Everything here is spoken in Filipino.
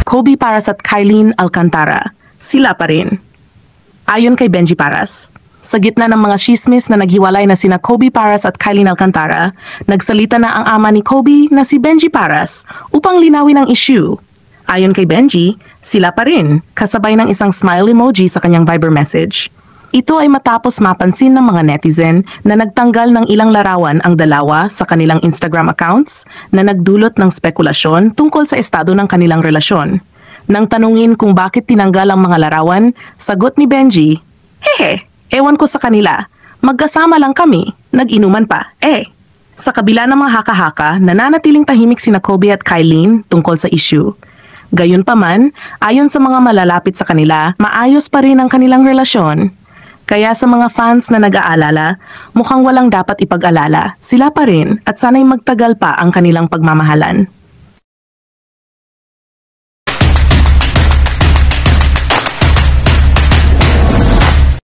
Kobe Paras at Kylene Alcantara. Sila pa rin. Ayon kay Benji Paras, sa gitna ng mga chismis na naghiwalay na sina Kobe Paras at Kylene Alcantara, nagsalita na ang ama ni Kobe na si Benji Paras upang linawin ang issue. Ayon kay Benji, sila pa rin, kasabay ng isang smile emoji sa kanyang Viber message. Ito ay matapos mapansin ng mga netizen na nagtanggal ng ilang larawan ang dalawa sa kanilang Instagram accounts na nagdulot ng spekulasyon tungkol sa estado ng kanilang relasyon. Nang tanungin kung bakit tinanggal ang mga larawan, sagot ni Benji, "Hehe, ewan ko sa kanila. Magkasama lang kami, nag-inuman pa, eh." Sa kabila ng mga haka-haka, nananatiling tahimik sina Kobe at Kylene tungkol sa issue. Gayunpaman, ayon sa mga malalapit sa kanila, maayos pa rin ang kanilang relasyon. Kaya sa mga fans na nag-aalala, mukhang walang dapat ipag-alala, sila pa rin at sana'y magtagal pa ang kanilang pagmamahalan.